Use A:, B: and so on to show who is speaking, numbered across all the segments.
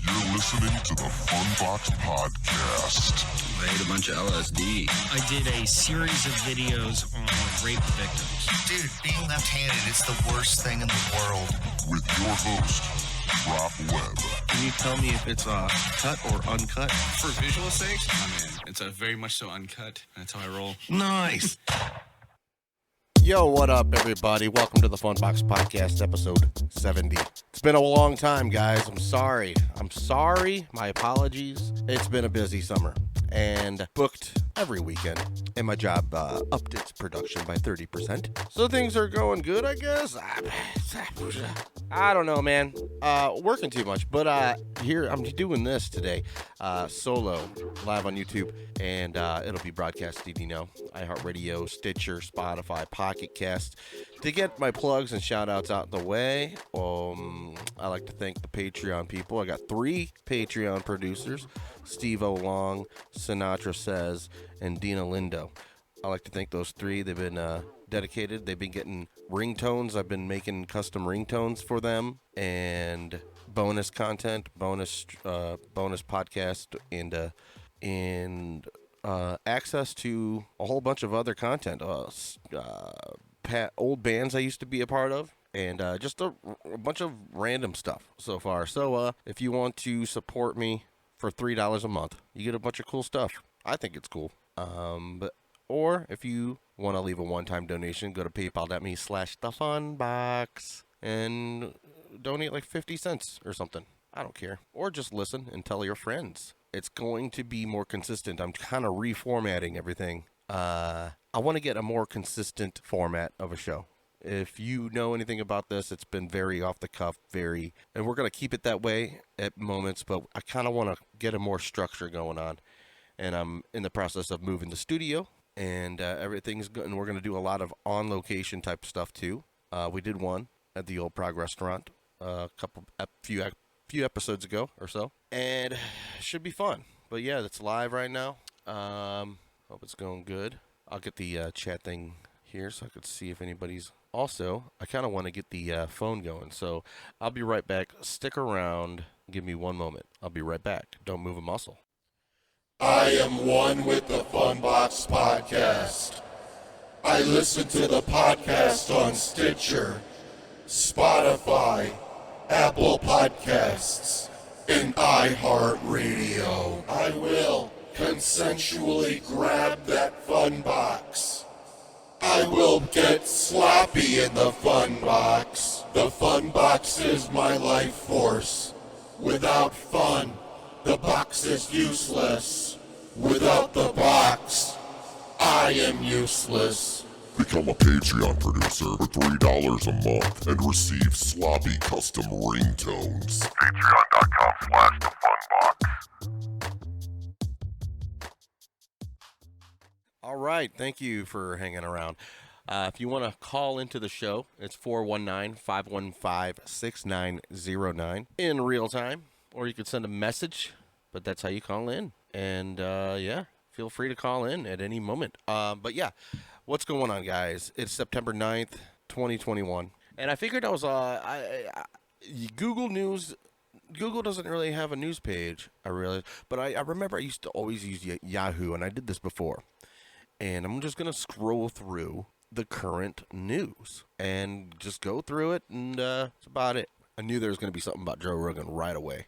A: You're listening to the Funbox Podcast.
B: I ate a bunch of LSD.
C: I did a series of videos on rape victims.
D: Dude, being left-handed is the worst thing in the world.
A: With your host, Rob Webb.
E: Can you tell me if it's cut or uncut?
F: For visual sakes, I mean, it's a very much so uncut. That's how I roll.
E: Nice.
G: Yo, what up, everybody? Welcome to the Funbox Podcast, episode 70. It's been a long time, guys. I'm sorry. My apologies. It's been a busy summer and booked every weekend, and my job upped its production by 30%. So things are going good, I guess. I don't know, man. Working too much, but here I'm doing this today, solo, live on YouTube, and it'll be broadcasted, iHeartRadio, Stitcher, Spotify, pocketcasts. To get my plugs and shout-outs out the way, I like to thank the Patreon people. I got 3 Patreon producers, Steve O'Long, Sinatra Says, and Dina Lindo. I like to thank those 3. They've been dedicated. They've been getting ringtones. I've been making custom ringtones for them, and bonus content, bonus podcast, and access to a whole bunch of other content. Old bands I used to be a part of, and just a bunch of random stuff so far. So if you want to support me for $3 a month, you get a bunch of cool stuff. I think it's cool. Or if you want to leave a one-time donation, go to paypal.me/thefunbox and donate like 50 cents or something. I don't care. Or just listen and tell your friends. It's going to be more consistent. I'm kind of reformatting everything. I want to get a more consistent format of a show. If you know anything about this, it's been very off the cuff, and we're going to keep it that way at moments, but I kind of want to get a more structure going on. And I'm in the process of moving the studio, and everything's good, and we're going to do a lot of on-location type stuff too. We did one at the Old Prague restaurant a few episodes ago or so, and it should be fun. But yeah, it's live right now. Hope it's going good. I'll get the chat thing here so I could see if anybody's... Also, I kind of want to get the phone going, so I'll be right back. Stick around. Give me one moment. I'll be right back. Don't move a muscle.
A: I am one with the Funbox Podcast. I listen to the podcast on Stitcher, Spotify, Apple Podcasts, and iHeartRadio. I will consensually grab that fun box. I will get sloppy in the fun box. The fun box is my life force. Without fun, the box is useless. Without the box, I am useless. Become a Patreon producer for $3 a month and receive sloppy custom ringtones. Patreon.com/thefunbox.
G: All right, thank you for hanging around. If you want to call into the show, it's 419-515-6909 in real time, or you could send a message, but that's how you call in. And feel free to call in at any moment. But yeah, what's going on, guys? It's September 9th, 2021, and I figured I was Google News. Google doesn't really have a news page, I realized, but I remember I used to always use Yahoo, and I did this before. And I'm just going to scroll through the current news and just go through it, and that's about it. I knew there was going to be something about Joe Rogan right away.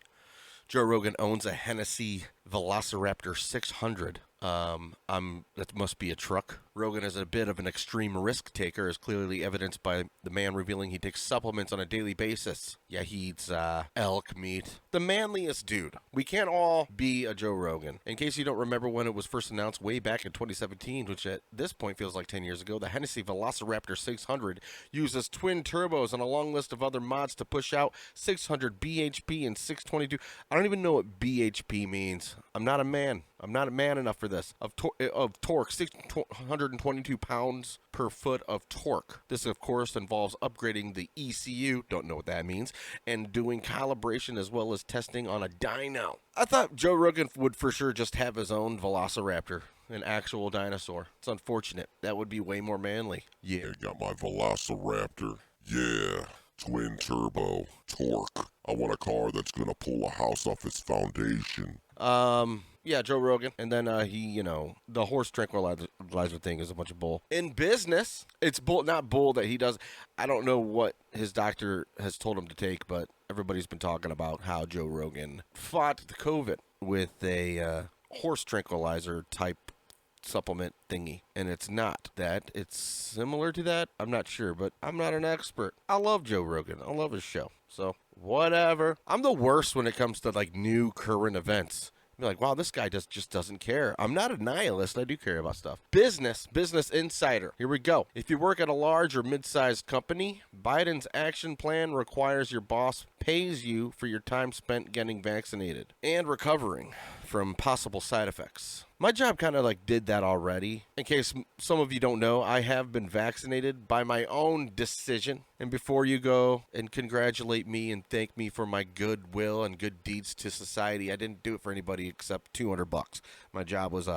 G: Joe Rogan owns a Hennessy Velociraptor 600. That must be a truck. Rogan is a bit of an extreme risk taker, as clearly evidenced by the man revealing he takes supplements on a daily basis. Yeah, he eats elk meat. The manliest dude. We can't all be a Joe Rogan. In case you don't remember when it was first announced way back in 2017, which at this point feels like 10 years ago, the Hennessy Velociraptor 600 uses twin turbos and a long list of other mods to push out 600 bhp and 622. I don't even know what bhp means. I'm not a man. I'm not a man enough for this. Of torque, 622 pounds per foot of torque. This, of course, involves upgrading the ECU, don't know what that means, and doing calibration as well as testing on a dyno. I thought Joe Rogan would for sure just have his own Velociraptor, an actual dinosaur. It's unfortunate. That would be way more manly. Yeah.
A: I got my Velociraptor. Yeah. twin turbo, torque. I want a car that's gonna pull a house off its foundation.
G: Yeah, Joe Rogan. And then he, the horse tranquilizer thing is a bunch of bull. In business, it's bull, not bull that he does. I don't know what his doctor has told him to take, but everybody's been talking about how Joe Rogan fought the COVID with a horse tranquilizer type supplement thingy. And it's not that. It's similar to that. I'm not sure, but I'm not an expert. I love Joe Rogan. I love his show. So, whatever. I'm the worst when it comes to, like, new current events. Be like, wow, this guy just doesn't care. I'm not a nihilist. I do care about stuff. Business Insider. Here we go. If you work at a large or mid-sized company, Biden's action plan requires your boss pays you for your time spent getting vaccinated and recovering from possible side effects. My job kind of like did that already. In case some of you don't know, I have been vaccinated by my own decision. And before you go and congratulate me and thank me for my goodwill and good deeds to society, I didn't do it for anybody except $200. My job was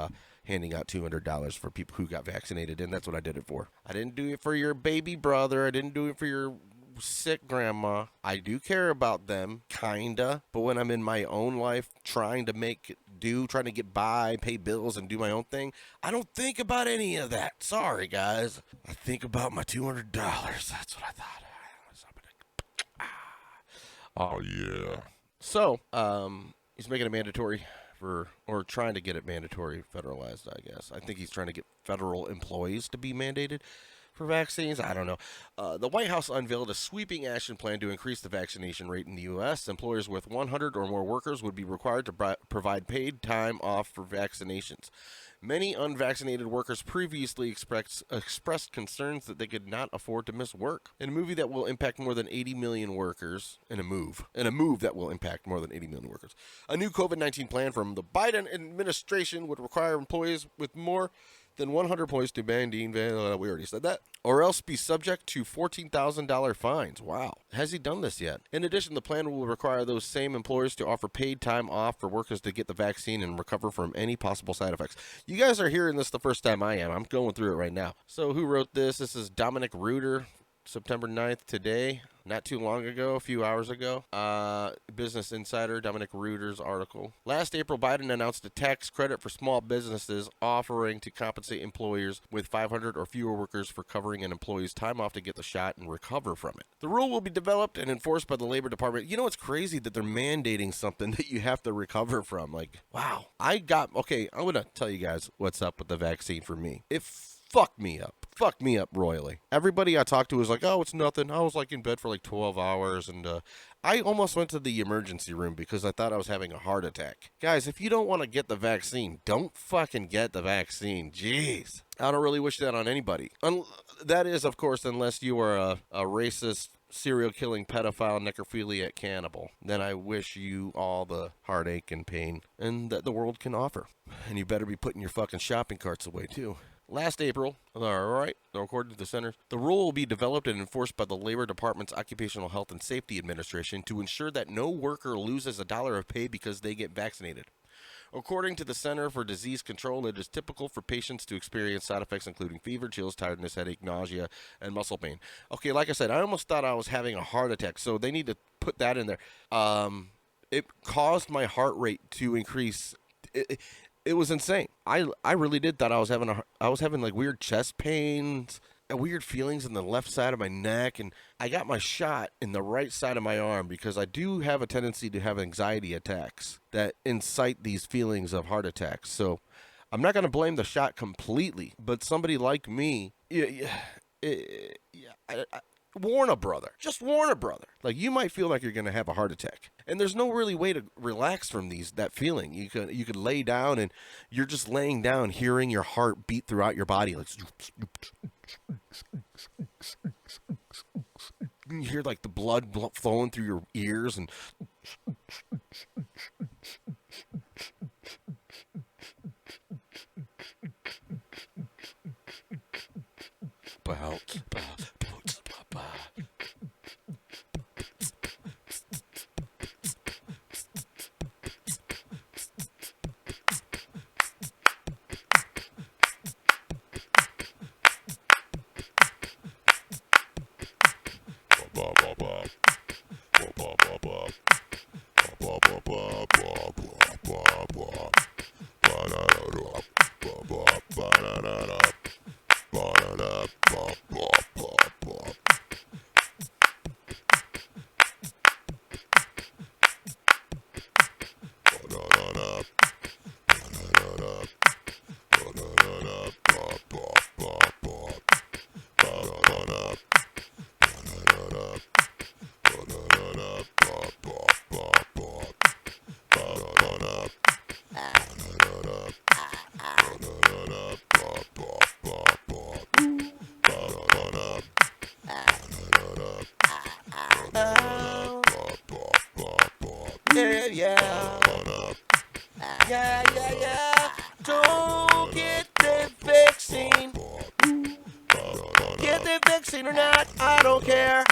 G: handing out $200 for people who got vaccinated, and that's what I did it for. I didn't do it for your baby brother. I didn't do it for your sick grandma. I do care about them, kinda, but when I'm in my own life trying to trying to get by, pay bills, and do my own thing, I don't think about any of that. Sorry, guys. I think about my $200. That's what I thought.
A: Oh, yeah.
G: So, he's making it mandatory or trying to get it mandatory, federalized, I guess. I think he's trying to get federal employees to be mandated for vaccines. I don't know. The White House unveiled a sweeping action plan to increase the vaccination rate in the U.S. Employers with 100 or more workers would be required to provide paid time off for vaccinations. Many unvaccinated workers previously expressed concerns that they could not afford to miss work. In a move that will impact more than 80 million workers, a new COVID-19 plan from the Biden administration would require employees with more than 100 employees to mandate, we already said that, or else be subject to $14,000 fines. Wow. Has he done this yet? In addition, the plan will require those same employers to offer paid time off for workers to get the vaccine and recover from any possible side effects. You guys are hearing this the first time I am. I'm going through it right now. So who wrote this? This is Dominic Reuter, September 9th, today. Not too long ago, a few hours ago. Business Insider, Dominic Reuter's article. Last April, Biden announced a tax credit for small businesses offering to compensate employers with 500 or fewer workers for covering an employee's time off to get the shot and recover from it. The rule will be developed and enforced by the Labor Department. You know, it's crazy that they're mandating something that you have to recover from. Like, wow. I'm going to tell you guys what's up with the vaccine for me. It fucked me up. Fucked me up royally. Everybody I talked to was like, oh, it's nothing. I was like in bed for like 12 hours and I almost went to the emergency room because I thought I was having a heart attack. Guys, if you don't want to get the vaccine, don't fucking get the vaccine. Jeez. I don't really wish that on anybody. That is, of course, unless you are a racist, serial killing, pedophile, necrophiliac cannibal. Then I wish you all the heartache and pain and that the world can offer. And you better be putting your fucking shopping carts away too. Last April, according to the center, the rule will be developed and enforced by the Labor Department's Occupational Health and Safety Administration to ensure that no worker loses $1 of pay because they get vaccinated. According to the Center for Disease Control, it is typical for patients to experience side effects including fever, chills, tiredness, headache, nausea, and muscle pain. Okay, like I said, I almost thought I was having a heart attack, so they need to put that in there. It caused my heart rate to increase. It was insane. I really did thought I was having like weird chest pains and weird feelings in the left side of my neck, and I got my shot in the right side of my arm because I do have a tendency to have anxiety attacks that incite these feelings of heart attacks. So I'm not going to blame the shot completely, but somebody like me, warn a brother. Just warn a brother. Like, you might feel like you're going to have a heart attack. And there's no really way to relax from that feeling. You could lay down and you're just laying down, hearing your heart beat throughout your body. Like, you hear like the blood flowing through your ears and bounce. Yeah, yeah. Yeah. Don't get the vaccine. Get the vaccine or not, I don't care.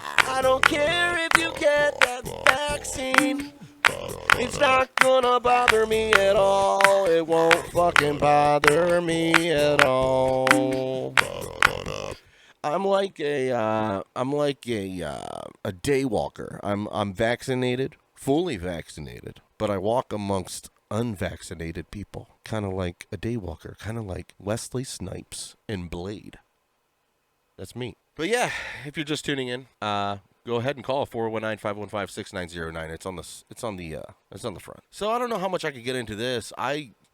G: I don't care if you get that vaccine. It's not gonna bother me at all. It won't fucking bother me at all. I'm like a day walker. I'm vaccinated, fully vaccinated, but I walk amongst unvaccinated people, kind of like a day walker, kind of like Wesley Snipes in Blade. That's me. But yeah, if you're just tuning in, go ahead and call 419-515-6909. It's on the front. So I don't know how much I could get into this.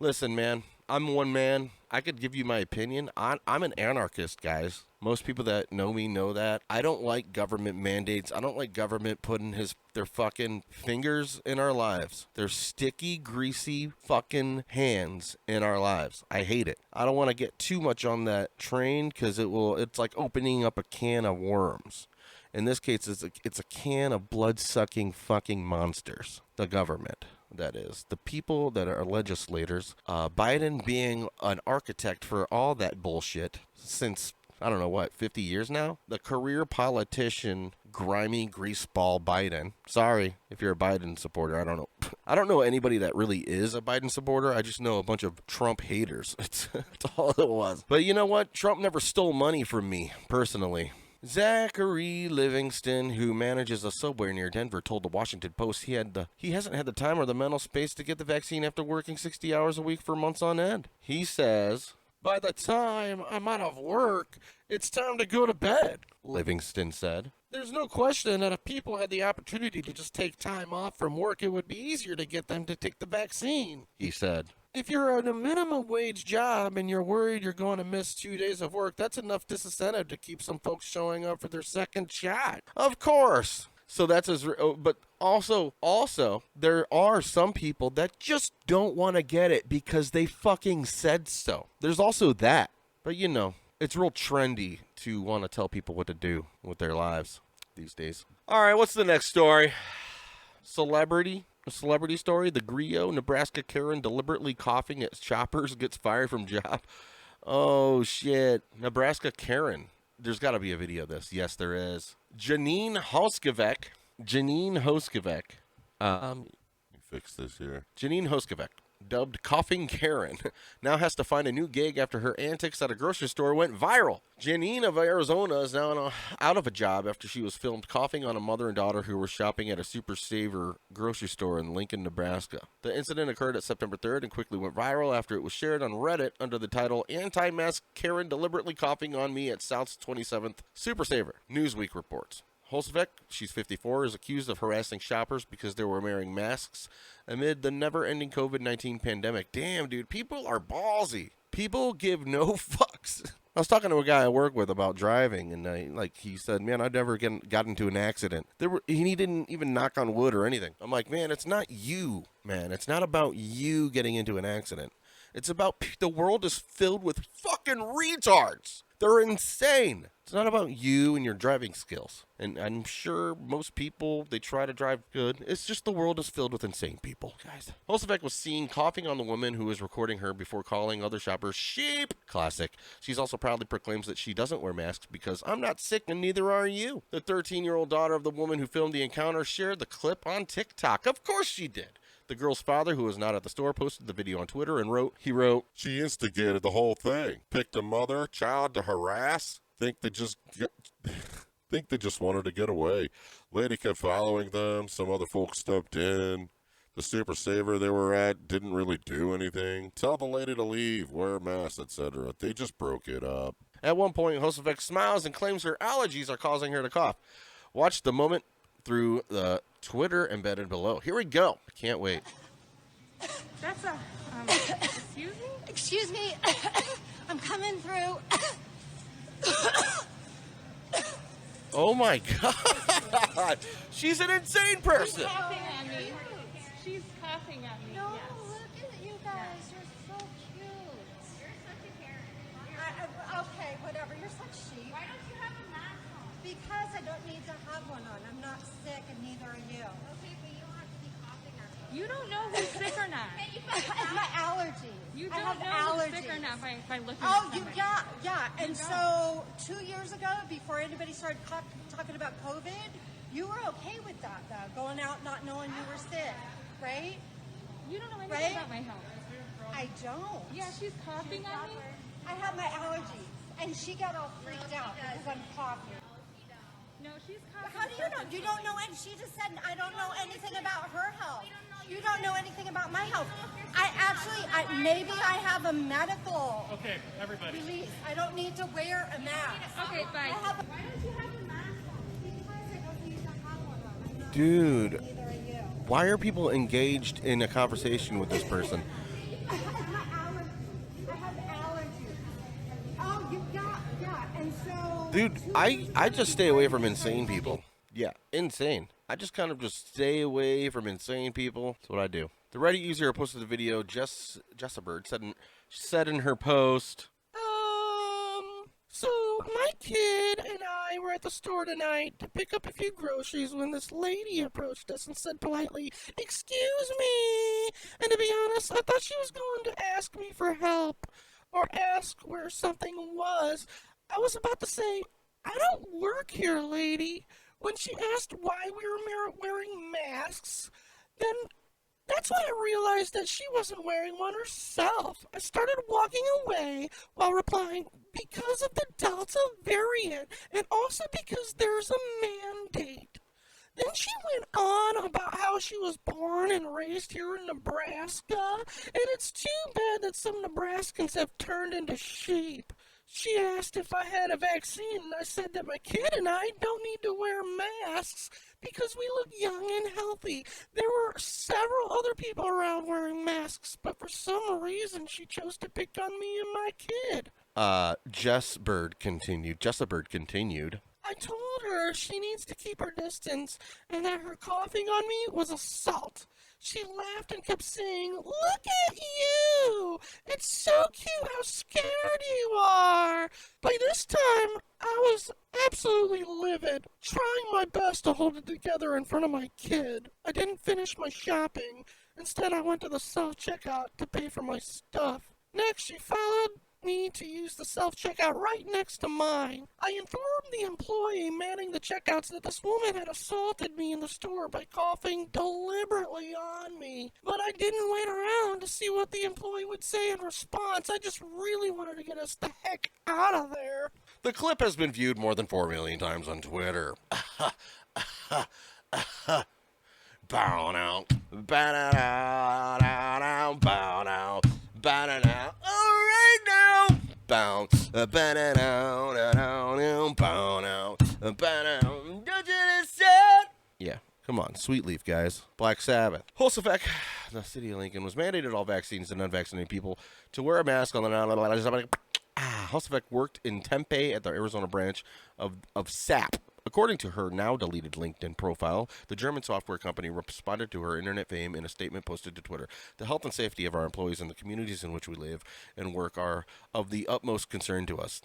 G: Listen, man. I'm one man. I could give you my opinion. I'm an anarchist, guys. Most people that know me know that. I don't like government mandates. I don't like government putting their fucking fingers in our lives. Their sticky, greasy fucking hands in our lives. I hate it. I don't want to get too much on that train because it's like opening up a can of worms. In this case, it's a can of blood-sucking fucking monsters. The government, that is. The people that are legislators. Biden being an architect for all that bullshit since, I don't know what, 50 years now? The career politician, grimy greaseball Biden. Sorry if you're a Biden supporter. I don't know. I don't know anybody that really is a Biden supporter. I just know a bunch of Trump haters. That's all it was. But you know what? Trump never stole money from me, personally. Zachary Livingston, who manages a Subway near Denver, told the Washington Post he hasn't had the time or the mental space to get the vaccine after working 60 hours a week for months on end. He says, "By the time I'm out of work, it's time to go to bed," Livingston said. "There's no question that if people had the opportunity to just take time off from work, it would be easier to get them to take the vaccine," he said. "If you're at a minimum wage job and you're worried you're going to miss 2 days of work, that's enough disincentive to keep some folks showing up for their second shot." Of course. So that's but also, there are some people that just don't want to get it because they fucking said so. There's also that. But you know, it's real trendy to want to tell people what to do with their lives these days. All right, what's the next story? A celebrity story. The Griot, Nebraska Karen deliberately coughing at shoppers gets fired from job. Oh, shit. Nebraska Karen. There's got to be a video of this. Yes, there is. Janine Hoskevek.
A: Fix this here.
G: Janine Hoskevek, dubbed Coughing Karen, now has to find a new gig after her antics at a grocery store went viral. Janine of Arizona is now out of a job after she was filmed coughing on a mother and daughter who were shopping at a Super Saver grocery store in Lincoln, Nebraska. The incident occurred at September 3rd and quickly went viral after it was shared on Reddit under the title "Anti-Mask Karen Deliberately Coughing on Me at South's 27th Super Saver," Newsweek reports. Holsvek, she's 54, is accused of harassing shoppers because they were wearing masks amid the never-ending COVID-19 pandemic. Damn, dude, people are ballsy. People give no fucks. I was talking to a guy I work with about driving, and he said, "Man, I've never got into an accident." He didn't even knock on wood or anything. I'm like, man, it's not you, man. It's not about you getting into an accident. It's about the world is filled with fucking retards. They're insane. It's not about you and your driving skills. And I'm sure most people, they try to drive good. It's just the world is filled with insane people, guys. Holsevek was seen coughing on the woman who was recording her before calling other shoppers sheep. Classic. She's also proudly proclaims that she doesn't wear masks because "I'm not sick and neither are you." The 13-year-old daughter of the woman who filmed the encounter shared the clip on TikTok. Of course she did. The girl's father, who was not at the store, posted the video on Twitter and wrote,
A: "She instigated the whole thing. Picked a mother, child to harass. Think they just wanted to get away. Lady kept following them. Some other folks stepped in. The Super Saver they were at didn't really do anything. Tell the lady to leave, wear a mask, etc. They just broke it up."
G: At one point, Hosevec smiles and claims her allergies are causing her to cough. Watch the moment through the Twitter embedded below. Here we go. I can't wait.
H: That's excuse me?
I: Excuse me. I'm coming through.
G: Oh my God. She's an insane person.
H: She's coughing at me. She's coughing at me.
I: No,
H: yes.
I: look at you guys. You're so cute.
H: You're such a Karen.
I: Okay, whatever. You're such sheep.
H: Why don't you have a mask on?
I: Because I don't need to have one on. I'm not sick and neither are you.
H: Okay, but you don't have to be coughing. You don't know who's sick or not.
I: It's my allergies.
H: You
I: I
H: don't
I: have
H: know
I: allergies.
H: who's sick or not by looking
I: Oh,
H: at
I: you,
H: somebody.
I: yeah. And so 2 years ago, before anybody started talking about COVID, you were okay with that, though, going out not knowing you were sick, right?
H: You don't know anything
I: Right?
H: about my health.
I: I don't.
H: Yeah, she's coughing on me.
I: I have my allergies, and she got all freaked out because I'm coughing.
H: No, she's coughing.
I: How do you know? You don't know, and she just said, I don't know anything about her health. You don't know anything about my health. Maybe I have a medical release. I don't need to wear a mask.
H: Okay, bye.
I: Why don't you have a mask on? Because I go, so you don't have one on.
G: Dude,
I: Neither are you.
G: why are people engaged in a conversation with this person?
I: I have allergies. Oh, you got, and so...
G: Dude, I just stay away from insane people. Yeah, insane. I just kind of just stay away from insane people. That's what I do. The Reddit user who posted the video, Jessabird, said in her post, so my kid and I were at the store tonight to pick up a few groceries when this lady approached us and said politely, "Excuse me." And to be honest, I thought she was going to ask me for help or ask where something was. I was about to say, "I don't work here, lady," when she asked why we were wearing masks. Then that's when I realized that she wasn't wearing one herself. I started walking away while replying, because of the Delta variant, and also because there's a mandate. Then she went on about how she was born and raised here in Nebraska, and it's too bad that some Nebraskans have turned into sheep. She asked if I had a vaccine, and I said that my kid and I don't need to wear masks because we look young and healthy. There were several other people around wearing masks, but for some reason she chose to pick on me and my kid. Jessabird continued. I told her she needs to keep her distance and that her coughing on me was assault. She laughed and kept saying, "Look at you! It's so cute how scared you are!" By this time, I was absolutely livid, trying my best to hold it together in front of my kid. I didn't finish my shopping. Instead, I went to the self-checkout to pay for my stuff. Next, she followed me to use the self-checkout right next to mine. I informed the employee manning the checkouts that this woman had assaulted me in the store by coughing deliberately on me. But I didn't wait around to see what the employee would say in response. I just really wanted to get us the heck out of there. The clip has been viewed more than 4 million times on Twitter. Bow now, bow now, bow now, bow now. All right now, bow, bow now, bow now, bow now. Don't you listen? Yeah, come on, Sweet Leaf, guys. Black Sabbath. Hulsefek, the city of Lincoln, was mandated all vaccines and unvaccinated people to wear a mask on the. Hulsefek worked in Tempe at the Arizona branch of SAP. According to her now-deleted LinkedIn profile, the German software company responded to her internet fame in a statement posted to Twitter. The health and safety of our employees and the communities in which we live and work are of the utmost concern to us.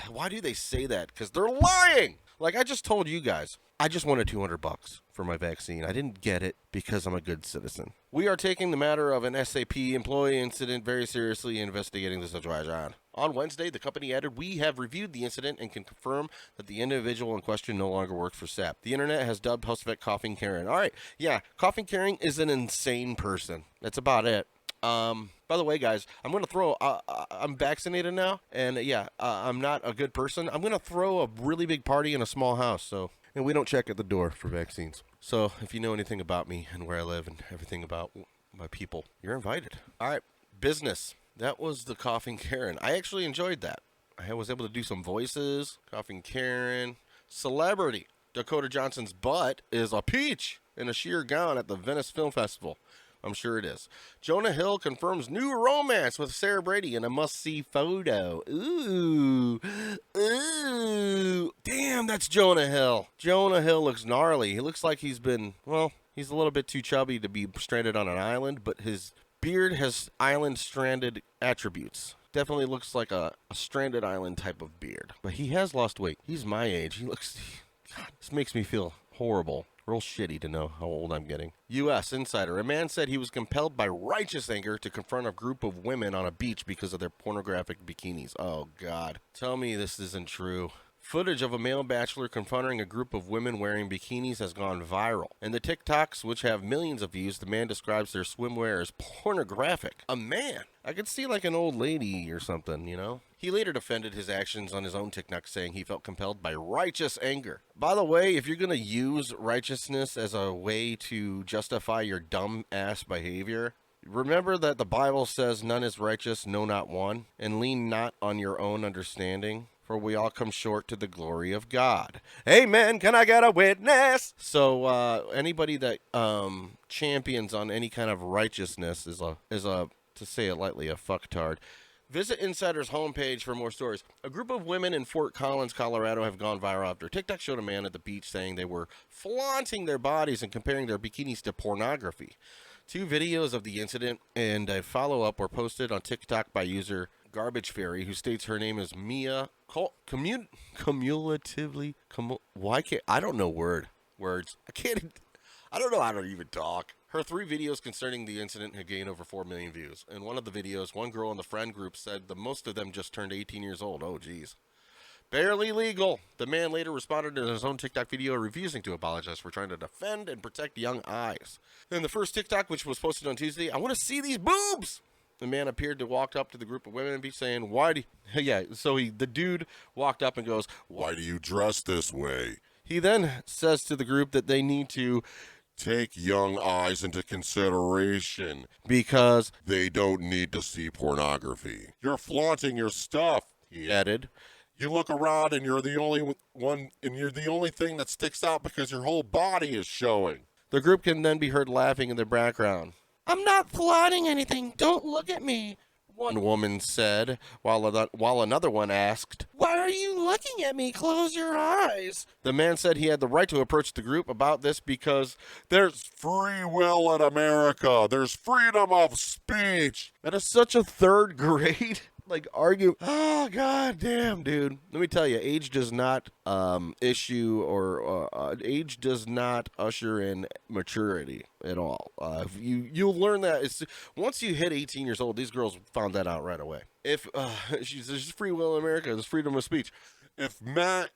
G: Why do they say that? Because they're lying! Like I just told you guys, I just wanted $200 for my vaccine. I didn't get it because I'm a good citizen. We are taking the matter of an SAP employee incident very seriously and investigating the situation. On Wednesday, the company added, "We have reviewed the incident and can confirm that the individual in question no longer works for SAP. The internet has dubbed Hulsefek Coughing Karen." All right, yeah, Coughing Karen is an insane person. That's about it. By the way, guys, I'm going to throw, I'm vaccinated now, and yeah, I'm not a good person. I'm going to throw a really big party in a small house, and we don't check at the door for vaccines. So if you know anything about me and where I live and everything about my people, you're invited. All right, business. That was the Coughing Karen. I actually enjoyed that. I was able to do some voices. Coughing Karen. Celebrity. Dakota Johnson's butt is a peach in a sheer gown at the Venice Film Festival. I'm sure it is. Jonah Hill confirms new romance with Sarah Brady in a must-see photo. Ooh. Ooh. Damn, that's Jonah Hill. Jonah Hill looks gnarly. He looks like he's been, well, he's a little bit too chubby to be stranded on an island, but his beard has island-stranded attributes. Definitely looks like a stranded island type of beard. But he has lost weight. He's my age. He looks... God, this makes me feel Horrible. Real shitty to know how old I'm getting. U.S. Insider. A man said he was compelled by righteous anger to confront a group of women on a beach because of their pornographic bikinis. Oh, God. Tell me this isn't true. Footage of a male bachelor confronting a group of women wearing bikinis has gone viral. In the TikToks, which have millions of views, the man describes their swimwear as pornographic. A man. I could see like an old lady or something, you know? He later defended his actions on his own TikTok, saying he felt compelled by righteous anger. By the way, if you're going to use righteousness as a way to justify your dumb-ass behavior, remember that the Bible says none is righteous, no, not one, and lean not on your own understanding, for we all come short to the glory of God. Amen. Can I get a witness? So anybody that champions on any kind of righteousness is a, to say it lightly, a fucktard. Visit Insider's homepage for more stories. A group of women in Fort Collins, Colorado have gone viral after TikTok showed a man at the beach saying they were flaunting their bodies and comparing their bikinis to pornography. 2 videos of the incident and a follow-up were posted on TikTok by user Garbage Fairy, who states her name is Mia. I don't know words. I don't know how to even talk. Her 3 videos concerning the incident had gained over 4 million views. In one of the videos, one girl in the friend group said the most of them just turned 18 years old. Oh, geez. Barely legal. The man later responded in his own TikTok video refusing to apologize for trying to defend and protect young eyes. In the first TikTok, which was posted on Tuesday, I want to see these boobs! The man appeared to walk up to the group of women and be saying, the dude walked up and goes,
A: "Why do you dress this way?"
G: He then says to the group that they need to
A: take young eyes into consideration
G: because
A: they don't need to see pornography. You're flaunting your stuff,
G: he added.
A: You look around and you're the only one, and you're the only thing that sticks out because your whole body is showing.
G: The group can then be heard laughing in the background. I'm not flaunting anything. Don't look at me, one woman said, while another one asked, "Why are you looking at me? Close your eyes." The man said he had the right to approach the group about this because
A: there's free will in America. There's freedom of speech.
G: That is such a 3rd grade argue. Oh, god damn, dude. Let me tell you, age does not age does not usher in maturity at all. You'll learn that once you hit 18 years old. These girls found that out right away. If there's free will in America, there's freedom of speech.
A: If men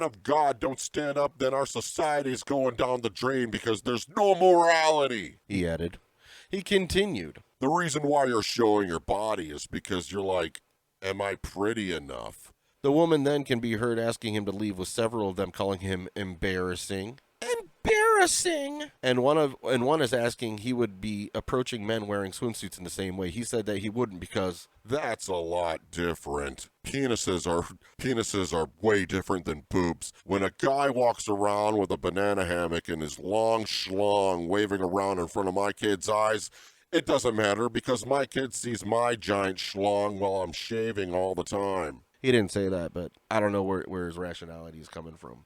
A: of God don't stand up, then our society is going down the drain because there's no morality,
G: he added. He continued.
A: The reason why you're showing your body is because you're like, am I pretty enough?
G: The woman then can be heard asking him to leave, with several of them calling him embarrassing. Embarrassing! And one is asking he would be approaching men wearing swimsuits in the same way. He said that he wouldn't because
A: that's a lot different. Penises are way different than boobs. When a guy walks around with a banana hammock and his long schlong waving around in front of my kid's eyes, it doesn't matter because my kid sees my giant schlong while I'm shaving all the time.
G: He didn't say that, but I don't know where his rationality is coming from.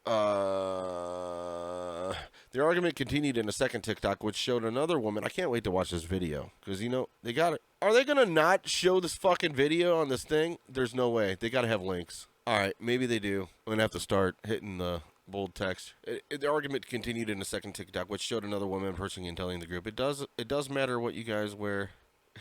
G: The argument continued in a second TikTok, which showed another woman. I can't wait to watch this video because, they got it. Are they going to not show this fucking video on this thing? There's no way. They got to have links. All right, maybe they do. I'm going to have to start hitting the bold text. The argument continued in a second TikTok, which showed another woman approaching and telling the group, it does matter what you guys wear.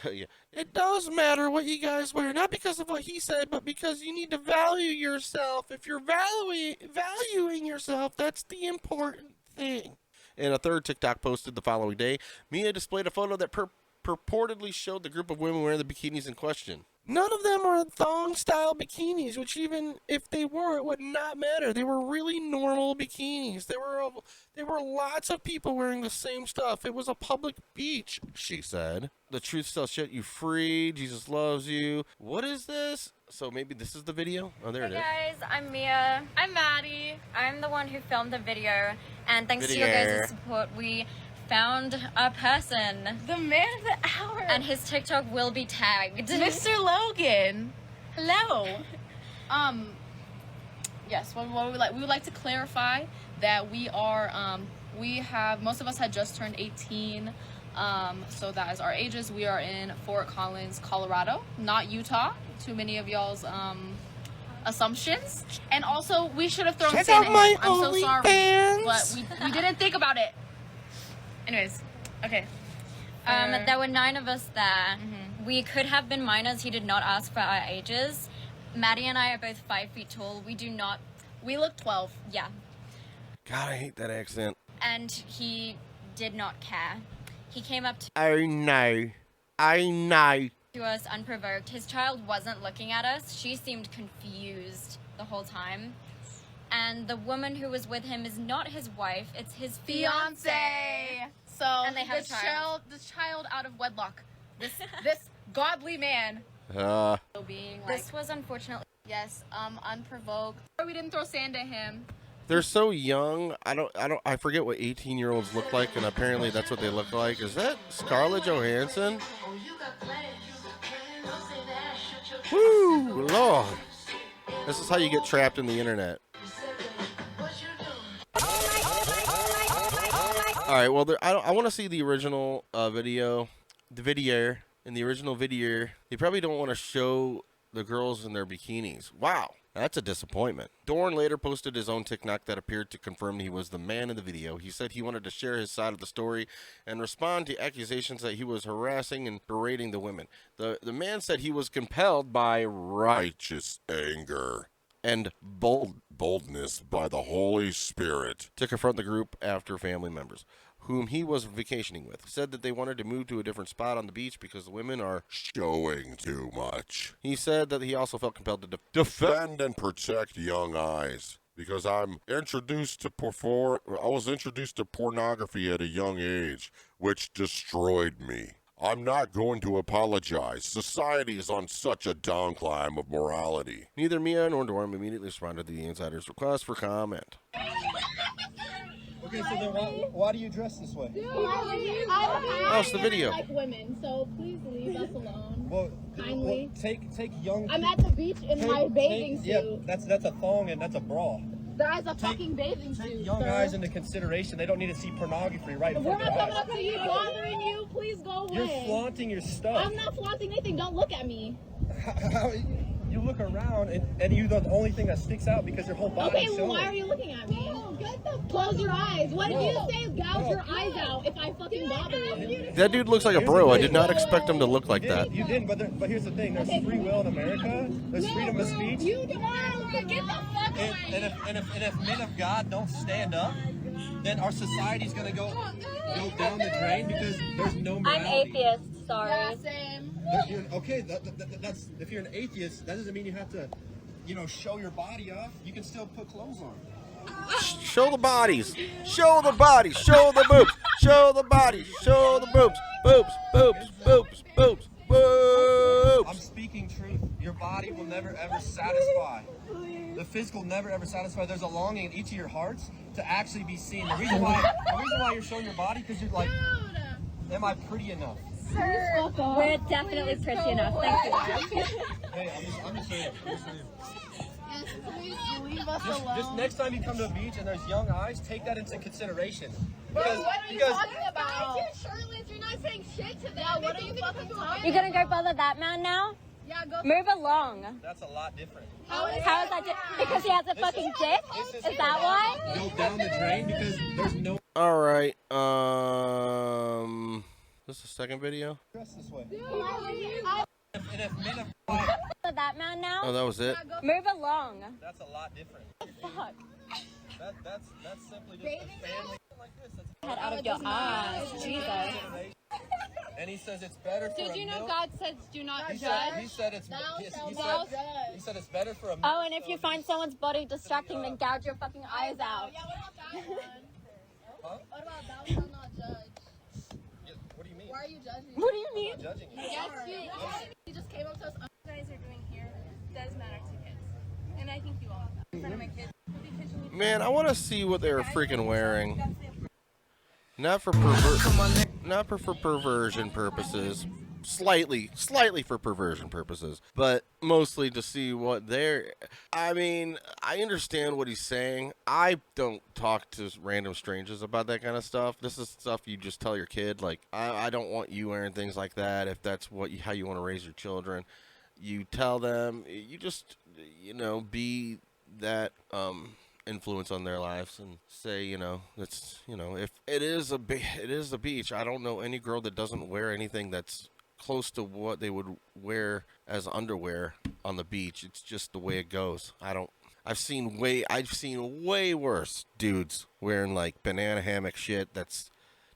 G: Yeah. It does matter what you guys wear, not because of what he said, but because you need to value yourself. If you're valuing yourself, that's the important thing. In a third TikTok posted the following day, Mia displayed a photo that purportedly showed the group of women wearing the bikinis in question. None of them are thong-style bikinis, which even if they were, it would not matter. They were really normal bikinis. There were lots of people wearing the same stuff. It was a public beach, she said. The truth shall set you free. Jesus loves you. What is this? So maybe this is the video? Oh, there it is.
J: Hey guys, I'm Mia.
H: I'm Maddie.
J: I'm the one who filmed the video, and thanks to your guys' support, we found a person.
H: The man of the hour.
J: And his TikTok will be tagged.
H: Mr. Logan. Hello.
K: Yes, we would like to clarify that we are, most of us had just turned 18, so that is our ages. We are in Fort Collins, Colorado, not Utah. Too many of y'all's assumptions. And also, we should have thrown
G: Check
K: sand
G: out
K: at him.
G: my
K: I'm so sorry,
G: OnlyFans.
K: but we didn't think about it. Anyways, okay.
J: There were 9 of us there. We could have been minors. He did not ask for our ages. Maddie and I are both 5 feet tall.
K: We look 12.
J: Yeah.
G: God, I hate that accent.
J: And he did not care. He came up
G: I know.
J: to us unprovoked. His child wasn't looking at us. She seemed confused the whole time. And the woman who was with him is not his wife. It's his fiance.
K: So
J: And they have a child.
K: This child out of wedlock. This godly man. Being like,
J: This was unfortunately.
K: yes, unprovoked. We didn't throw sand at him.
G: They're so young. I forget what 18-year-olds look like, and apparently that's what they look like. Is that Scarlett Johansson? Woo, Lord. This is how you get trapped in the internet. All right, well, I want to see the original video. In the original video, they probably don't want to show the girls in their bikinis. Wow, that's a disappointment. Dorn later posted his own TikTok that appeared to confirm he was the man in the video. He said he wanted to share his side of the story and respond to accusations that he was harassing and berating the women. The man said he was compelled by righteous anger and boldness by the Holy Spirit to confront the group after family members, whom he was vacationing with, said that they wanted to move to a different spot on the beach because the women are showing too much. He said that he also felt compelled to defend and protect young eyes because I was introduced to pornography at a young age, which destroyed me. I'm not going to apologize. Society is on such a downclimb of morality. Neither Mia nor Dorm immediately responded to the insider's request for comment.
L: Okay, so then why do you dress this way?
G: Oh, it's the video.
M: I like women, so please leave us alone.
L: Well,
M: kindly.
L: Take young.
M: I'm at the beach in my bathing suit.
L: Yeah, that's a thong and that's a bra.
M: That is a fucking bathing suit.
L: Take young guys into consideration. They don't need to see pornography right in
M: We're
L: front of
M: not
L: their
M: coming
L: eyes.
M: up to you, bothering you. Please go away.
L: You're flaunting your stuff.
M: I'm not flaunting anything. Don't look at me.
L: How, you look around and you're the only thing that sticks out because your whole body
M: Okay,
L: is
M: well,
L: showing.
M: why are you looking at me? Close your eyes. What did you say? Gouge your eyes out if I fucking bother you.
G: That dude looks like a bro. I did not expect him to look like that.
L: You didn't, but here's the thing. There's free will in America. There's freedom of speech.
M: You don't get the fuck away.
L: And if men of God don't stand up, then our society's gonna go down the drain because there's no morality.
J: I'm atheist, sorry.
M: Yeah, same.
L: Okay, that's if you're an atheist, that doesn't mean you have to, show your body off. You can still put clothes on.
G: Show the bodies. Show the bodies. Show the boobs. Show the bodies. Show the boobs. Boobs. Boobs. Boobs. Boobs. Boobs.
L: I'm speaking truth. Your body will never ever satisfy. The physical never ever satisfy. There's a longing in each of your hearts to actually be seen. The reason why you're showing your body because you're like, am I pretty enough?
J: Sir, we're definitely pretty enough. Thank you.
L: Hey, I'm just saying.
M: Yes, please leave us alone.
L: Just next time you come to the beach and there's young eyes, take that into consideration.
M: Bro, what are you talking about? Guys, you're shirtless. You're not saying shit to them. Yeah, what are you fucking talking
J: You're gonna go bother that man now?
M: Yeah, go.
J: Move along.
L: That's a lot different.
J: How is that because he has a fucking dick? Is that why?
L: Go down the drain because there's no.
G: All right. This is the second video.
L: Dress this way.
M: And if men of
J: That man now?
G: Oh, that was it.
J: Move along.
L: That's a lot different.
J: Fuck.
L: That's simply just a family like this.
J: Head out of your eyes, Jesus.
L: And he says it's better for
M: Did you know
L: milk.
M: God says do not
L: He
M: judge?
L: said it's he said it's better for a milk.
J: Oh, and if you find someone's body distracting, then gouge your fucking eyes out.
M: Yeah, what about that one?
L: Huh?
M: What about that one? Not judge.
L: Yeah, what do you mean?
M: Why are you judging?
J: What do you mean?
L: I'm not judging you.
M: Yes, you just came up to us. What you guys are doing here does matter to kids, and I think you all know that. In front of my kids.
G: Man, I want to see what they were freaking wearing. Not for perversion purposes. Slightly for perversion purposes, but mostly to see what they're. I mean, I understand what he's saying. I don't talk to random strangers about that kind of stuff. This is stuff you just tell your kid. Like, I don't want you wearing things like that if that's how you want to raise your children. You tell them, you just, be that influence on their lives and say, it's, if it is a beach, I don't know any girl that doesn't wear anything that's close to what they would wear as underwear on the beach. It's just the way it goes. I've seen way worse dudes wearing like banana hammock shit that's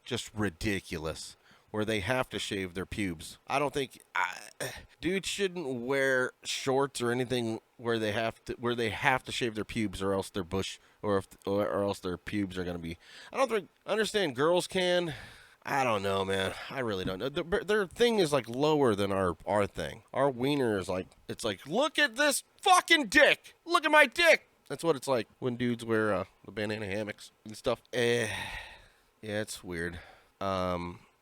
G: just ridiculous, where they have to shave their pubes. I don't think dudes shouldn't wear shorts or anything where they have to shave their pubes, or else their or else their pubes are gonna be. I understand girls can. I don't know, man. I really don't know. Their thing is like lower than our thing. Our wiener is like, it's like, look at this fucking dick. Look at my dick. That's what it's like when dudes wear the banana hammocks and stuff. Yeah, it's weird.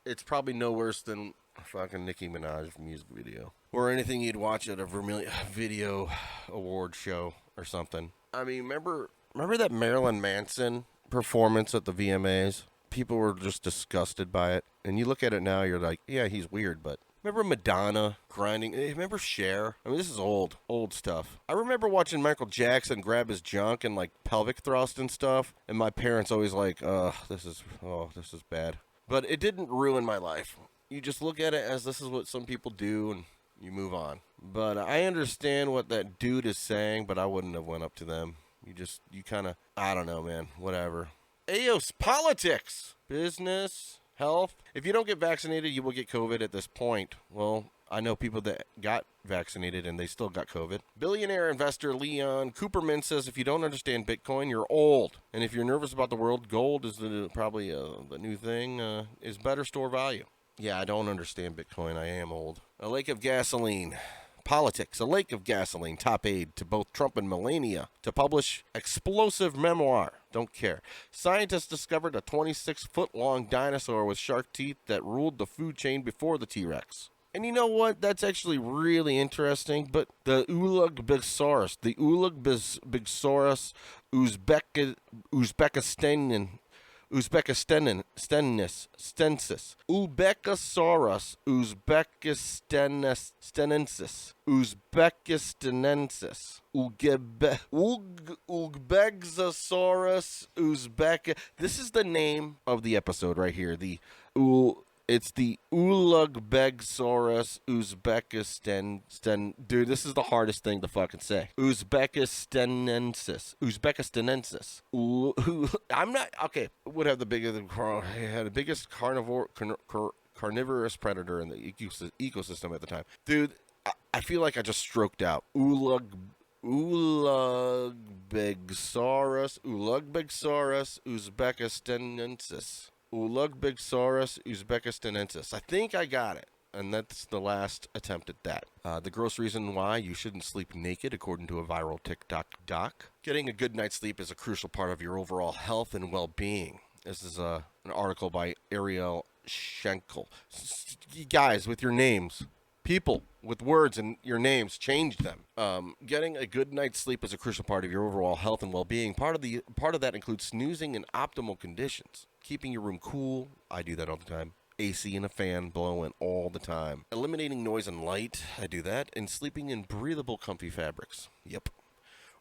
G: It's probably no worse than a fucking Nicki Minaj music video, or anything you'd watch at a video award show or something. I mean, remember that Marilyn Manson performance at the VMAs? People were just disgusted by it. And you look at it now, you're like, yeah, he's weird, but remember Madonna grinding? Remember Cher? I mean, this is old stuff. I remember watching Michael Jackson grab his junk and like pelvic thrust and stuff, and my parents always like, this is bad. But it didn't ruin my life. You just look at it as this is what some people do, and you move on. But I understand what that dude is saying, but I wouldn't have went up to them. You kind of, I don't know, man, whatever. Aos, politics, business, health. If you don't get vaccinated, you will get COVID at this point. Well, I know people that got vaccinated and they still got COVID. Billionaire investor Leon Cooperman says if you don't understand Bitcoin, you're old. And if you're nervous about the world, gold is probably the new thing, is better store value. Yeah, I don't understand Bitcoin. I am old. A lake of gasoline. Politics, a lake of gasoline, top aide to both Trump and Melania to publish explosive memoir. Don't care. Scientists discovered a 26-foot-long dinosaur with shark teeth that ruled the food chain before the T-Rex. And you know what? That's actually really interesting. But the Ulughbegsaurus, Uzbekistanensis, Uzbekistanensis, This is the name of the episode right here. It's the Ulughbegsaurus Uzbekistan. Dude, this is the hardest thing to fucking say. Uzbekistanensis. I'm not okay. Would have the biggest carnivorous predator in the ecosystem at the time. Dude, I feel like I just stroked out. Ulughbegsaurus Uzbekistanensis. Ulughbegsaurus Uzbekistanensis. I think I got it. And that's the last attempt at that. The gross reason why you shouldn't sleep naked, according to a viral TikTok doc. Getting a good night's sleep is a crucial part of your overall health and well-being. This is an article by Ariel Schenkel. Guys, with your names. People with words in your names, change them. Getting a good night's sleep is a crucial part of your overall health and well-being. Part of that includes snoozing in optimal conditions. Keeping your room cool. I do that all the time. AC and a fan blowing all the time. Eliminating noise and light. I do that. And sleeping in breathable, comfy fabrics. Yep.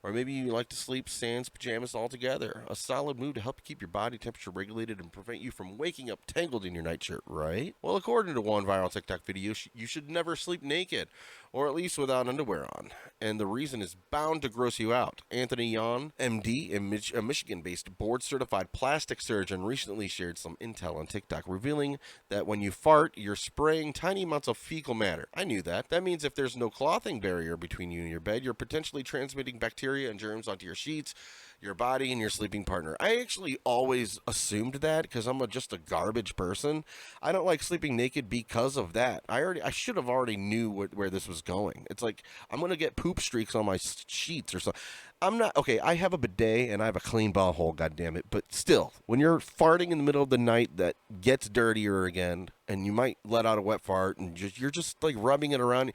G: Or maybe you like to sleep sans pajamas altogether. A solid move to help keep your body temperature regulated and prevent you from waking up tangled in your nightshirt, right? Well, according to one viral TikTok video, you should never sleep naked, or at least without underwear on. And the reason is bound to gross you out. Anthony Yon, MD, a Michigan-based board-certified plastic surgeon, recently shared some intel on TikTok, revealing that when you fart, you're spraying tiny amounts of fecal matter. I knew that. That means if there's no clothing barrier between you and your bed, you're potentially transmitting bacteria and germs onto your sheets, your body, and your sleeping partner. I actually always assumed that because I'm just a garbage person. I don't like sleeping naked because of that. I should have already knew where this was going. It's like I'm gonna get poop streaks on my sheets or something. I'm not okay. I have a bidet and I have a clean ball hole. God damn it! But still, when you're farting in the middle of the night, that gets dirtier again, and you might let out a wet fart, and you're just like rubbing it around.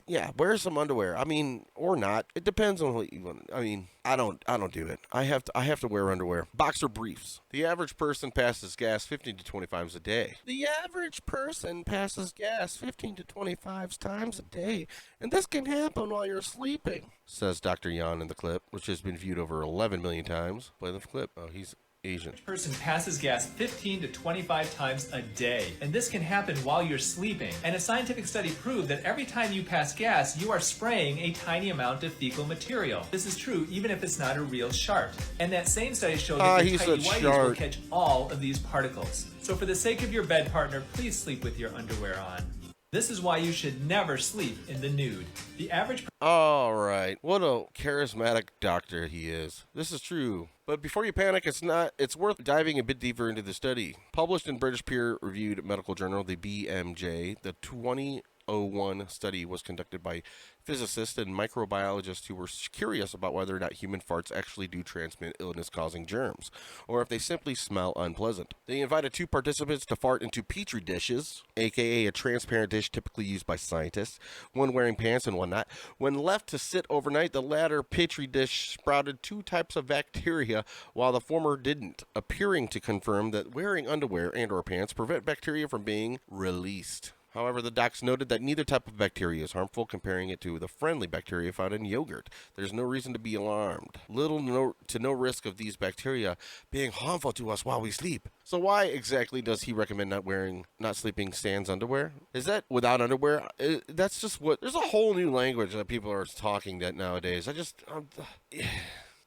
G: Yeah, wear some underwear. I mean, or not. It depends on what you want. I mean, I don't do it. I have to wear underwear. Boxer briefs. The average person passes gas 15 to 25 times a day. The average person passes gas 15 to 25 times a day, and this can happen while you're sleeping, says Dr. Yan in the clip, which has been viewed over 11 million times. Play the clip. Oh, he's Asian.
N: Each person passes gas 15 to 25 times a day, and this can happen while you're sleeping. And a scientific study proved that every time you pass gas, you are spraying a tiny amount of fecal material. This is true even if it's not a real shart. And that same study showed that your tidy whities will catch all of these particles. So for the sake of your bed partner, please sleep with your underwear on. This is why you should never sleep in the nude. The average...
G: All right. What a charismatic doctor he is. This is true. But before you panic, it's worth diving a bit deeper into the study. Published in British peer-reviewed medical journal, the BMJ, the 2001 study was conducted by physicists and microbiologists who were curious about whether or not human farts actually do transmit illness-causing germs, or if they simply smell unpleasant. They invited 2 participants to fart into petri dishes, aka a transparent dish typically used by scientists, one wearing pants and one not. When left to sit overnight, the latter petri dish sprouted 2 types of bacteria, while the former didn't, appearing to confirm that wearing underwear and/or pants prevent bacteria from being released. However, the docs noted that neither type of bacteria is harmful, comparing it to the friendly bacteria found in yogurt. There's no reason to be alarmed. Little to no risk of these bacteria being harmful to us while we sleep. So why exactly does he recommend not sleeping sans underwear? Is that without underwear? That's just what... There's a whole new language that people are talking that nowadays. I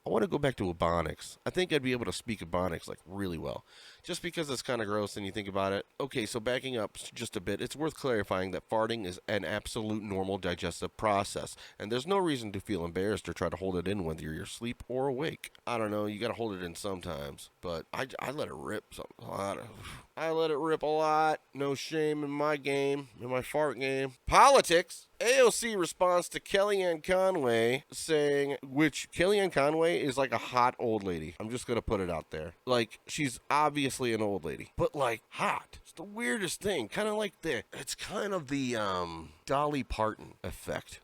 G: want to go back to Ebonics. I think I'd be able to speak Ebonics like really well. Just because it's kind of gross and you think about it. Okay, so backing up just a bit, it's worth clarifying that farting is an absolute normal digestive process, and there's no reason to feel embarrassed or try to hold it in whether you're asleep or awake. I don't know, you gotta hold it in sometimes, but I let it rip a lot. I let it rip a lot. No shame in my game, in my fart game. Politics. AOC responds to Kellyanne Conway saying, which Kellyanne Conway is like a hot old lady. I'm just gonna put it out there. Like, she's obviously an old lady, but like hot. It's the weirdest thing. Kind of like it's kind of the Dolly Parton effect.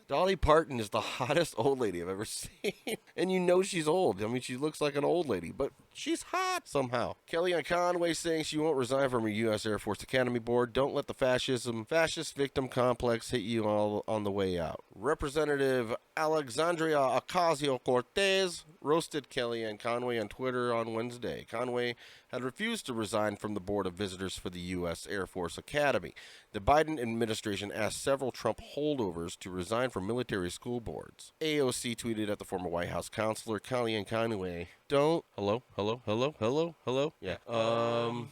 G: Dolly Parton is the hottest old lady I've ever seen. And you know she's old. I mean, she looks like an old lady, but she's hot somehow. Kellyanne Conway saying she won't resign from her U.S. Air Force Academy board. Don't let the fascist victim complex hit you all on the way out. Representative Alexandria Ocasio-Cortez roasted Kellyanne Conway on Twitter on Wednesday. Conway had refused to resign from the board of visitors for the U.S. Air Force Academy. The Biden administration asked several Trump holdovers to resign from military school boards. AOC tweeted at the former White House counselor Kellyanne Conway, hello? Yeah. Oh,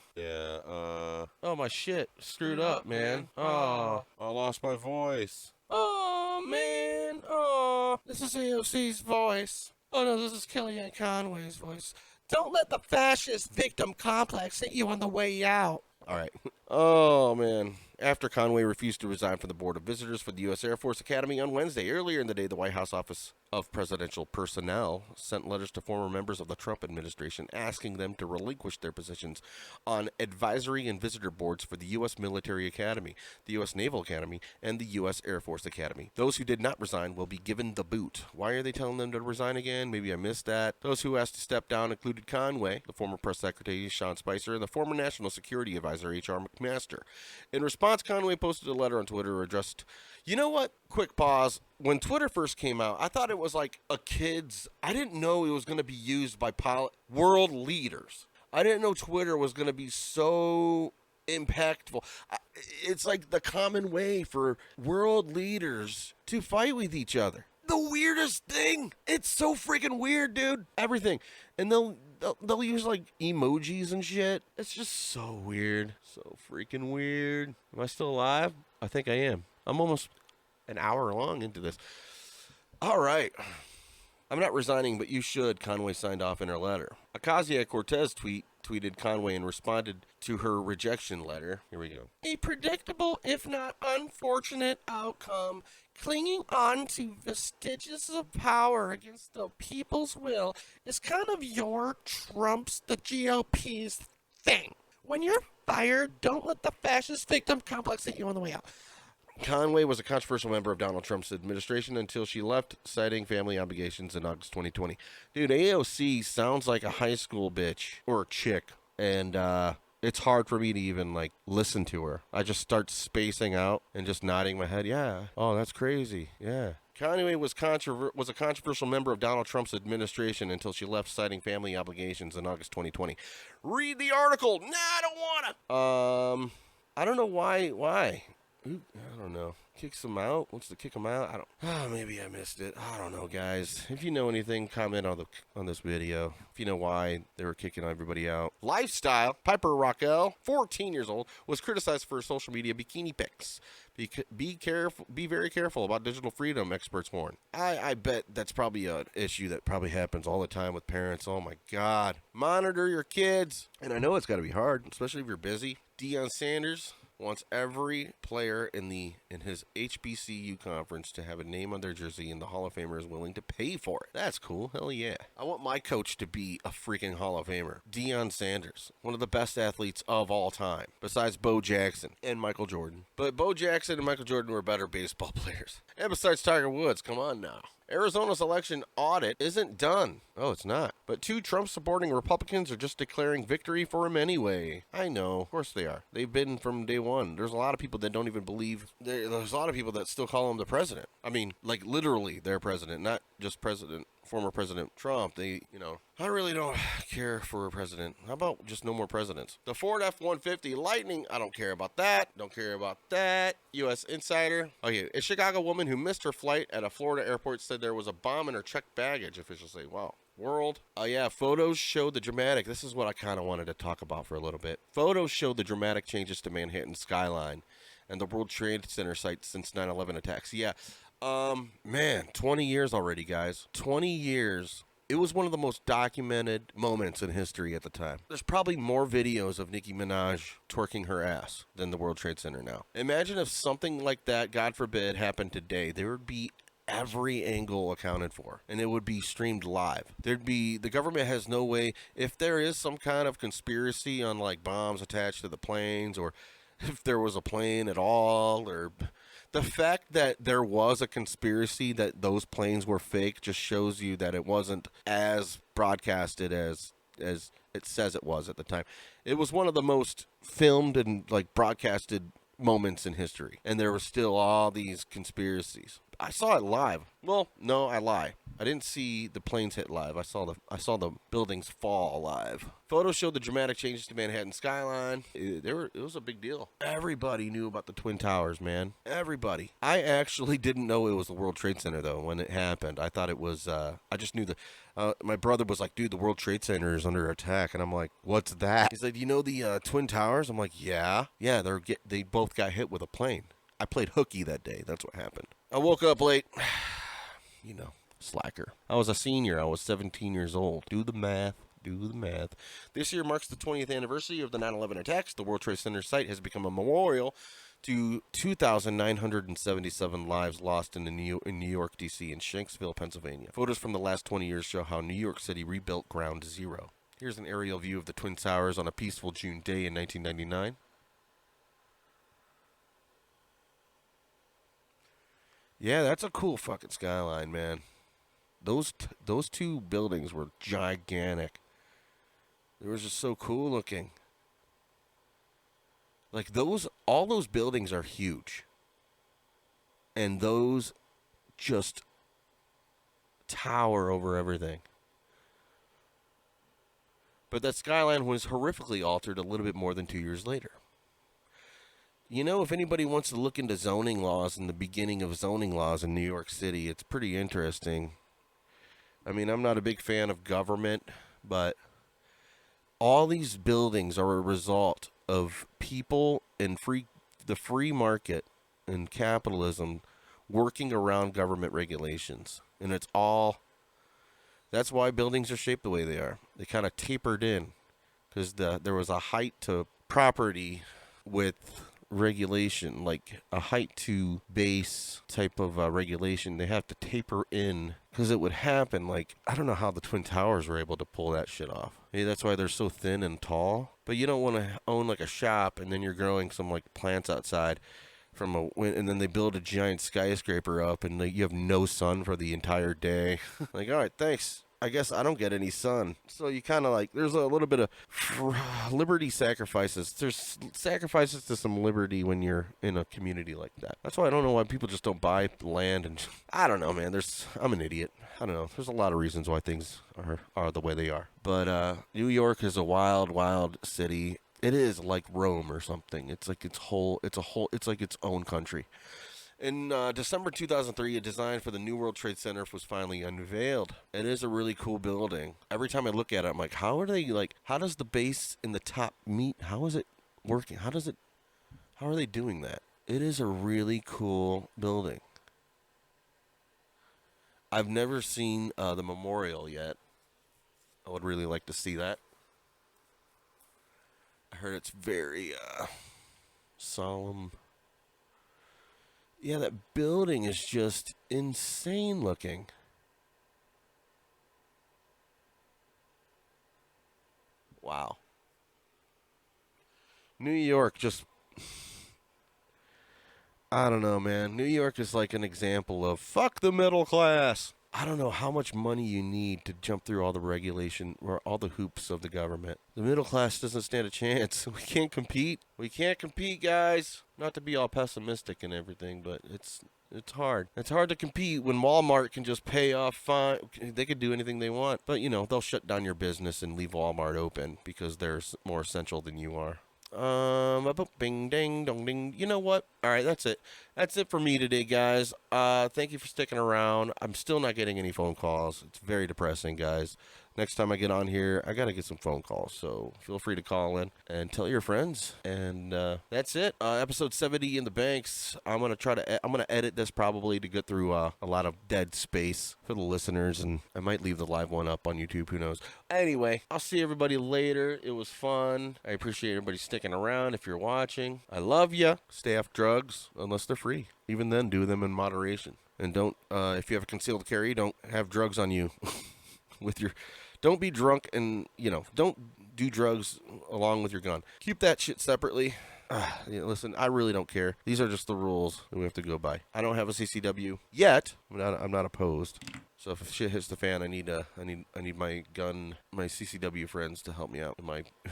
G: my shit. Screwed up, man. Oh, I lost my voice. Oh, man. Oh, this is AOC's voice. Oh, no, this is Kellyanne Conway's voice. Don't let the fascist victim complex hit you on the way out. All right. Oh, man. After Conway refused to resign from the Board of Visitors for the U.S. Air Force Academy on Wednesday, earlier in the day, the White House Office of Presidential Personnel sent letters to former members of the Trump administration asking them to relinquish their positions on advisory and visitor boards for the U.S. Military Academy, the U.S. Naval Academy, and the U.S. Air Force Academy. Those who did not resign will be given the boot. Why are they telling them to resign again? Maybe I missed that. Those who asked to step down included Conway, the former press secretary Sean Spicer, and the former National Security Advisor H.R. McMaster. In response, Conway posted a letter on Twitter addressed... You know what? Quick pause. When Twitter first came out, I thought it was like a kid's... I didn't know it was going to be used by world leaders. I didn't know Twitter was going to be so impactful. It's like the common way for world leaders to fight with each other. The weirdest thing. It's so freaking weird, dude. Everything. And they'll use like emojis and shit. It's just so weird. So freaking weird. Am I still alive? I think I am. I'm almost an hour long into this. All right. I'm not resigning, but you should, Conway signed off in her letter. Ocasio-Cortez tweeted Conway and responded to her rejection letter. Here we go. A predictable, if not unfortunate, outcome. Clinging on to vestiges of power against the people's will is kind of your trumps the GOP's thing. When you're fired, don't let the fascist victim complex hit you on the way out. Conway was a controversial member of Donald Trump's administration until she left, citing family obligations in August 2020. Dude, AOC sounds like a high school bitch or a chick, and it's hard for me to even, like, listen to her. I just start spacing out and just nodding my head. Yeah. Oh, that's crazy. Yeah. Conway was a controversial member of Donald Trump's administration until she left, citing family obligations in August 2020. Read the article. Nah, I don't wanna. I don't know why. I don't know. Kicks them out? Wants to kick them out? Maybe I missed it. I don't know, guys. If you know anything, comment on this video. If you know why they were kicking everybody out. Lifestyle. Piper Raquel, 14 years old, was criticized for social media bikini pics. Be very careful about digital freedom, experts warn. I bet that's probably an issue that probably happens all the time with parents. Oh my God. Monitor your kids. And I know it's got to be hard, especially if you're busy. Deion Sanders wants every player in his HBCU conference to have a name on their jersey, and the Hall of Famer is willing to pay for it. That's cool. Hell yeah. I want my coach to be a freaking Hall of Famer. Deion Sanders, one of the best athletes of all time, besides Bo Jackson and Michael Jordan. But Bo Jackson and Michael Jordan were better baseball players. And besides Tiger Woods, come on now. Arizona's election audit isn't done. Oh, it's not. But 2 Trump-supporting Republicans are just declaring victory for him anyway. I know. Of course they are. They've been from day one. There's a lot of people that don't even believe. There's a lot of people that still call him the president. I mean, like literally their president, not just former President Trump. I really don't care for a president. How about just no more presidents? The Ford F-150 Lightning, I don't care about that. Don't care about that. U.S. Insider. Okay, a Chicago woman who missed her flight at a Florida airport said there was a bomb in her checked baggage, officials say. Wow. World. Yeah, photos showed the dramatic. This is what I kind of wanted to talk about for a little bit. Photos showed the dramatic changes to Manhattan skyline and the World Trade Center site since 9/11 attacks. Yeah. Man, 20 years already, guys. 20 years. It was one of the most documented moments in history at the time. There's probably more videos of Nicki Minaj twerking her ass than the World Trade Center now. Imagine if something like that, God forbid, happened today. There would be every angle accounted for, and it would be streamed live. The government has no way, if there is some kind of conspiracy on like bombs attached to the planes, or if there was a plane at all, or the fact that there was a conspiracy that those planes were fake just shows you that it wasn't as broadcasted as it says it was at the time. It was one of the most filmed and like broadcasted moments in history, and there were still all these conspiracies. I saw it live. Well, no, I lie. I didn't see the planes hit live. I saw the buildings fall live. Photos showed the dramatic changes to Manhattan skyline. It was a big deal. Everybody knew about the Twin Towers, man. Everybody. I actually didn't know it was the World Trade Center though when it happened. I thought it was. I just knew my brother was like, dude, the World Trade Center is under attack, and I'm like, what's that? He's like, you know the Twin Towers? I'm like, yeah. They both got hit with a plane. I played hooky that day. That's what happened. I woke up late. Slacker. I was a senior. I was 17 years old. Do the math. This year marks the 20th anniversary of the 9/11 attacks. The World Trade Center site has become a memorial to 2,977 lives lost in New York, D.C., and Shanksville, Pennsylvania. Photos from the last 20 years show how New York City rebuilt Ground Zero. Here's an aerial view of the Twin Towers on a peaceful June day in 1999. Yeah, that's a cool fucking skyline, man. Those 2 buildings were gigantic. They were just so cool looking. Like all those buildings are huge. And those just tower over everything. But that skyline was horrifically altered a little bit more than 2 years later. If anybody wants to look into zoning laws and the beginning of zoning laws in New York City, it's pretty interesting. I mean, I'm not a big fan of government, but all these buildings are a result of people in the free market and capitalism working around government regulations. And it's all That's why buildings are shaped the way they are. They kind of tapered in because there was a height to property with regulation, like a height to base type of regulation. They have to taper in because it would happen. Like, I don't know how the Twin Towers were able to pull that shit off. Maybe that's why they're so thin and tall. But you don't want to own like a shop and then you're growing some like plants outside and then they build a giant skyscraper up and you have no sun for the entire day. Like, all right, thanks. I guess I don't get any sun. So you kind of like, there's a little bit of liberty sacrifices. There's sacrifices to some liberty when you're in a community like that. That's why I don't know why people just don't buy land. And I don't know, man. I'm an idiot. I don't know. There's a lot of reasons why things are the way they are. But New York is a wild, wild city. It is like Rome or something. It's like it's like its own country. In December 2003, a design for the New World Trade Center was finally unveiled. It is a really cool building. Every time I look at it, I'm like, how does the base and the top meet? How is it working? How are they doing that? It is a really cool building. I've never seen the memorial yet. I would really like to see that. I heard it's very solemn. Yeah, that building is just insane looking. Wow. New York just... I don't know, man. New York is like an example of fuck the middle class. I don't know how much money you need to jump through all the regulation or all the hoops of the government. The middle class doesn't stand a chance. We can't compete. We can't compete, guys. Not to be all pessimistic and everything, but it's hard. It's hard to compete when Walmart can just pay off fine. They could do anything they want. But, they'll shut down your business and leave Walmart open because they're more essential than you are. Bing, ding, dong, ding. You know what? All right, that's it. That's it for me today, guys. Thank you for sticking around. I'm still not getting any phone calls. It's very depressing, guys. Next time I get on here, I got to get some phone calls. So feel free to call in and tell your friends. And that's it. Episode 70 in the banks. I'm going to edit this probably to get through a lot of dead space for the listeners. And I might leave the live one up on YouTube. Who knows? Anyway, I'll see everybody later. It was fun. I appreciate everybody sticking around. If you're watching, I love you. Stay off drugs unless they're free. Even then, do them in moderation. And don't, if you have a concealed carry, don't have drugs on you don't be drunk and, don't do drugs along with your gun. Keep that shit separately. Listen, I really don't care. These are just the rules that we have to go by. I don't have a CCW yet. I'm not opposed. So if shit hits the fan, I need my CCW friends to help me out.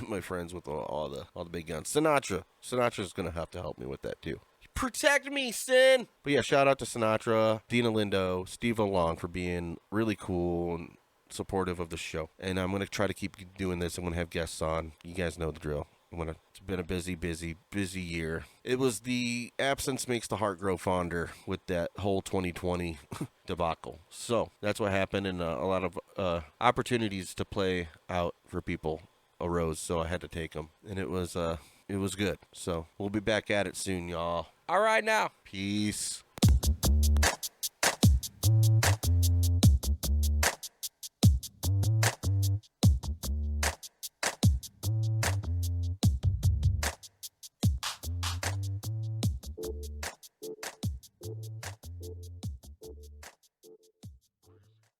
G: My friends with all the big guns. Sinatra's gonna have to help me with that too. Protect me, Sin! But yeah, shout out to Sinatra, Dina Lindo, Steve Long for being really cool and supportive of the show. And I'm going to try to keep doing this. I'm going to have guests on. You guys know the drill. It's been a busy year. It was the absence makes the heart grow fonder with that whole 2020 debacle. So that's what happened, and a lot of opportunities to play out for people arose, so I had to take them. And it was good. So we'll be back at it soon, y'all. All right now. Peace.